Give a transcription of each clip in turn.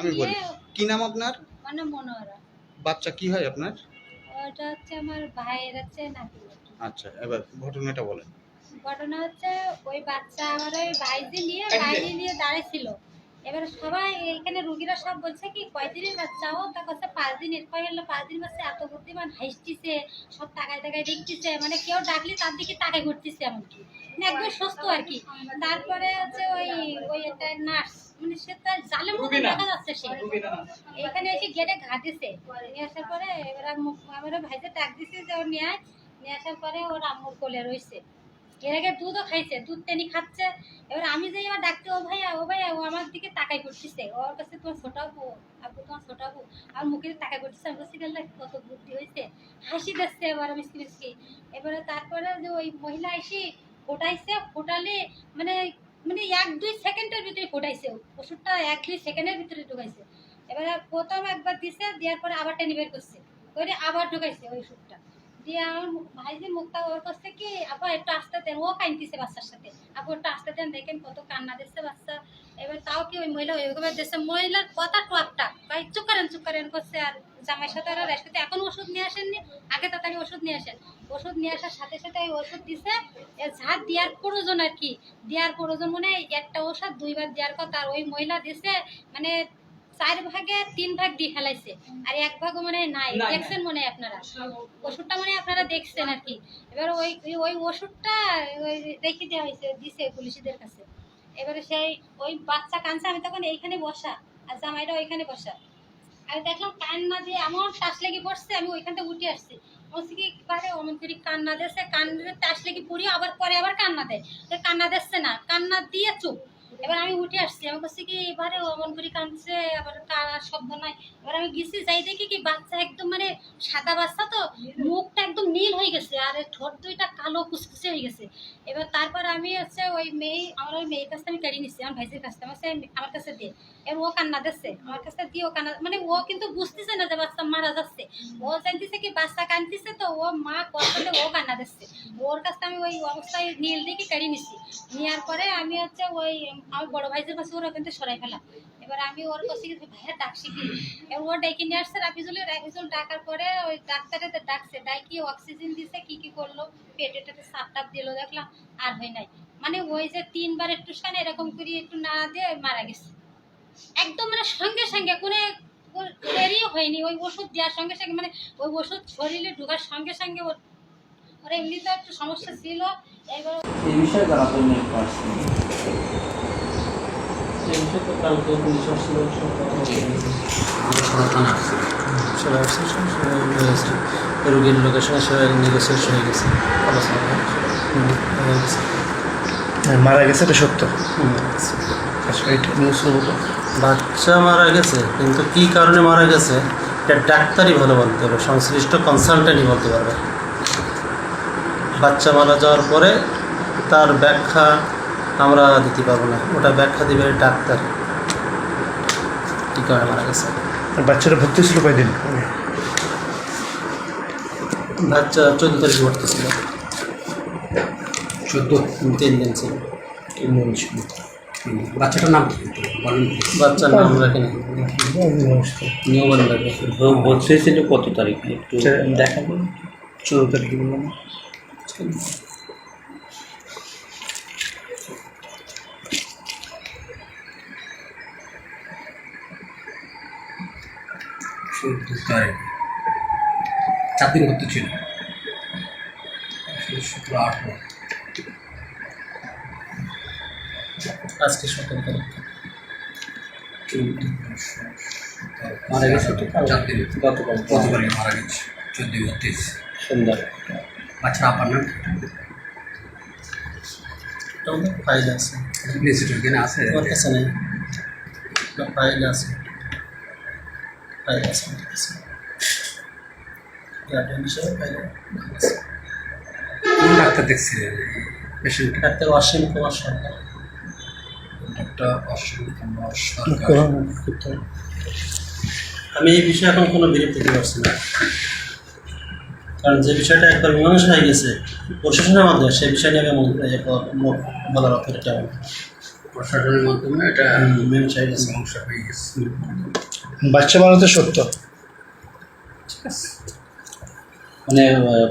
আমি বলি, কি নাম আপনার? মানে মনোহরা। বাচ্চা কি হয় আপনার? ওটা হচ্ছে আমার ভাইয়ের হচ্ছে নাতি। আচ্ছা, এবার ঘটনাটা বলেন। ঘটনা হচ্ছে ওই বাচ্চা আমার ওই বাইরে নিয়ে দাঁড়িয়েছিল। এবার সবাই এখানে রুগীরা সব বলছে কি কয়দিনের বাচ্চা, ও তা কাছে 5 দিনের, কয় হলো 5 দিন বাচ্চা, এত বুদ্ধিমান, হাসতিছে, সব তাকায় তাকায় দেখতেছে, মানে কেউ ডাকলে তার দিকে তাকায় ঘুরতেছে এমনকি, মানে একদম সুস্থ আর কি। তারপরে হচ্ছে ওই ওই একটা নার্স, মানে সে তার জালের মতো দেখা যাচ্ছে, সে এখানে এসে গেটে ঘা দিছে। নিয়ে আসার পরে এবার আমার ভাইতে ডাক দিছে যে ও নিয়ে আসার পরে ওর আম্মুর কোলে রয়েছে। এর আগে দুধও খাইছে, দুধ টেনি খাচ্ছে। এবার আমি যাই এবার ডাকতে, ও ভাইয়া ও ভাইয়া, ও আমার দিকে তাকাই করতেছে, ওর কাছে তোমার ছোট আপু, আপু তোমার ছোট আপু, আর মুখে তাকাই করতেছে। আমি বলছি গেলে কত বুদ্ধি হয়েছে, হাসি দিচ্ছে এবার মিষ্টি মিষ্টি। এবারে তারপরে যে ওই মহিলা এসে ফোটাইছে, ফোটালে মানে মানে 1-2 সেকেন্ডের ভিতরে ফোটাইছে ওষুধটা, 1-2 সেকেন্ডের ভিতরে ঢুকাইছে। এবারে প্রথম একবার দিছে, দেওয়ার পরে আবার টেনে বের করছে, করে আবার ঢুকাইছে ওই ওষুধটা দিয়ে। আমার ভাইজি মুখটা ওর কাছে কি, আপা একটু আসতে দেন, ও কাঁদতেছে বাচ্চার সাথে, আপু একটু আসতে দেন, দেখেন কত কান্না দিচ্ছে বাচ্চা। এবার তাও কি ওই মহিলা ওইভাবে দিচ্ছে, মহিলার কথা টুকটাক ভাই চুপ করেন করছে। আর জামাইয়ের সাথে ওরা রেস্ট করতে, এখন ওষুধ নিয়ে আসেননি, আগে তাড়াতাড়ি ওষুধ নিয়ে আসেন। ওষুধ নিয়ে আসার সাথে সাথে ওই ওষুধ দিছে, যা দেওয়ার প্রয়োজন আর কি, দেওয়ার প্রয়োজন মানে একটা ওষুধ 2 বার দেওয়ার কথা, আর ওই মহিলা দিছে মানে 4 ভাগে 3 ভাগ দিয়ে ফেলাইছে, আর 1 ভাগও মানে নাই। দেখছেন মনে হয় আপনারা ওষুধটা, মানে আপনারা দেখছেন আর কি। এবার ওই ওই ওষুধটা ওই রেখে দেওয়া হয়েছে, দিছে পুলিশদের কাছে। এবারে সেই ওই বাচ্চা কাঁদছে, আমি তখন এইখানে বসা, আর জামাইটা ওইখানে বসা। আমি দেখলাম কান্না দিয়ে এমন টাস লেগে পড়ছে, আমি ওইখান থেকে উঠে আসছি। বলছি কি পারে অমন করে কান্না দিচ্ছে, কান্না টাস লেগে পড়ি, আবার পরে আবার কান্না দেয়, কান্না দিচ্ছে না, কান্না দিয়ে চুপ। এবার আমি উঠে আসছি, আমি বলছি কি এবারে অমন করে কাঁদছে, আবার কান্নার শব্দ নাই। এবার আমি গেছি, যাই দেখি কি বাচ্চা একদম মানে সাদা বাচ্চা, তো মুখটা একদম নীল হয়ে গেছে, আর ঠোঁট দুইটা কালো কুচকুচে হয়ে গেছে। এবার তারপর আমি হচ্ছে ওই মেয়ে, আমার ওই মেয়ের কাছে আমি কেড়ে নিচ্ছি, আমার ভাইজির কাছে, আমার কাছে দিয়ে। এবার ও কান্না দিচ্ছে, আমার কাছে দিয়ে ও কান্না, মানে ও কিন্তু বুঝতেছে না যে বাচ্চা মারা যাচ্ছে, ও জানতেছে কি বাচ্চা কাঁদতেছে, তো ও মা করতে ও কান্না দিচ্ছে। ওর কাছে আমি ওই অবস্থায় নীল দিকে কেড়ে নিচ্ছি। নেওয়ার পরে আমি হচ্ছে ওই আমার বড় ভাইদের কাছে ওরা কিন্তু সরাই ফেলা। এবার আমি ওর কাছে ভাইয়া ডাকছি কি, এবার ও ডেকে নিয়ে আসছে রাফিজুল ডাকার পরে ওই ডাক্তারে ডাকছে, ডাকি অক্সিজেন দিছে, কি করলো, পেটে টেটে সাপ টাপ দিল, দেখলাম আর হয় নাই। মানে ওই যে 3 বার একটু সানে এরকম করে একটু না দিয়ে মারা গেছে একদম, মানে সঙ্গে সঙ্গে কোনো দেরিও হয়নি, ওই ওষুধ দেওয়ার সঙ্গে সঙ্গে, মানে ওই ওষুধ শরীরে ঢোকার সঙ্গে সঙ্গে ওর এমনিতে একটু সমস্যা ছিল। এবার এই বিষয়ে তারা পরিণত আসছে, এই বিষয়ে তো কালকে পুলিশ আসছিল, রোগীর লোকেশনে সবাই নিয়ে হয়ে গেছে, মারা গেছে, এটা সত্য। আচ্ছা, এটা নিউজ বাচ্চা মারা গেছে, কিন্তু কী কারণে মারা গেছে এটা ডাক্তারই ভালো বলতে হবে, সংশ্লিষ্ট কনসালটেন্টই বলতে পারবে। বাচ্চা মারা যাওয়ার পরে তার ব্যাখ্যা আমরা দিতে পারবো না, ওটা ব্যাখ্যা দিবে ডাক্তার, কী কারণে মারা গেছে। বাচ্চারা ভর্তি ছিল কয়দিন? বাচ্চা 14 তারিখ ভর্তি ছিল, 3 দিন ছিল। বাচ্চাটার নাম কি বলেন? বাচ্চার নাম রাখেনি, নিয়মন রাখে। ভর্তি হয়েছিল কত তারিখে একটু দেখাবেন? 14 তারিখে বললাম। তারিখ 4 দিন ভর্তি ছিল, 17-8 আজকে 17 তারিখ মারা গেছে। তো 4 দিন গতকাল মারা গেছে, 14 ভর্তি সুন্দর। বাচ্চার আপার নাম ফাইল আছে, এখানে আছে, তোমার কাছে নেই? ফাইল আছে, ফাইল আছে আমার কাছে, কোন ডাক্তার দেখছে পেশেন্ট? ডাক্তার অসীম কুমার সরকার। ডাক্তার অসীম কুমার সরকার। আমি এই বিষয়ে এখন কোনো বিরোধ দিতে পারছি না, কারণ যে বিষয়টা একবার মীমাংসা হয়ে গেছে প্রশাসনের মাধ্যমে, সেই বিষয় নিয়ে আমি বলার অথরিটি আমার। প্রশাসনের মাধ্যমে এটা মীমাংসা হয়ে গেছে, মীমাংসা হয়ে গেছে। বাচ্চা মারা তো সত্য। মানে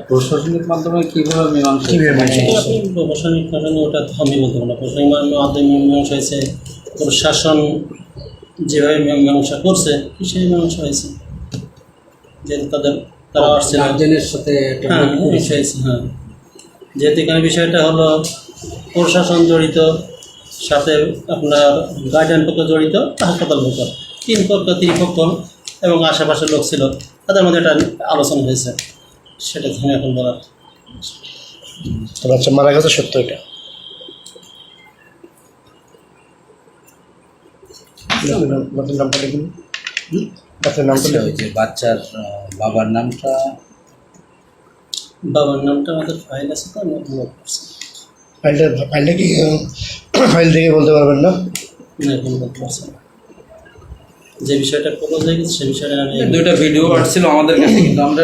প্রশাসনিক মাধ্যমে কীভাবে মীমাংসা কিভাবে মীমাংসা হয়েছে? প্রশাসনিক কারণে ওটা তো আমি বলতে পারবো না। প্রশাসনিক মাধ্যমে মীমাংসা হয়েছে, প্রশাসন যেভাবে মীমাংসা করছে সেই মীমাংসা হয়েছে, যেহেতু তারা আসছে না। গার্জেনের সাথে একটা হ্যাঁ meet করেছে। মীমাংসা হয়েছে, হ্যাঁ। যেহেতু এখানে বিষয়টা হলো প্রশাসন জড়িত, সাথে আপনার গার্জিয়ান পক্ষ জড়িত, হাসপাতাল পক্ষ, তিন পক্ষ এবং আশেপাশের লোক ছিল, তাদের মধ্যে একটা আলোচনা হয়েছে, সেটা ধরে এখন বলার। তো বাচ্চা মারা গেছে সত্য এটা। বাচ্চার নামটা লিখুন। বাচ্চার নামটা আসলে লিখুন। ওই যে বাচ্চার বাবার নামটা বাবার নামটা আমাদের ফাইল আছে, তো আমি নোট করছি। ফাইলটা কি ফাইল থেকে বলতে পারবেন না? না, এখন বলতে পারছি না। যে বিষয়টা প্রপোজ হয়ে গেছে সে বিষয়টা আমি দুইটা ভিডিও আসছিল আমাদের কাছে, কিন্তু আমরা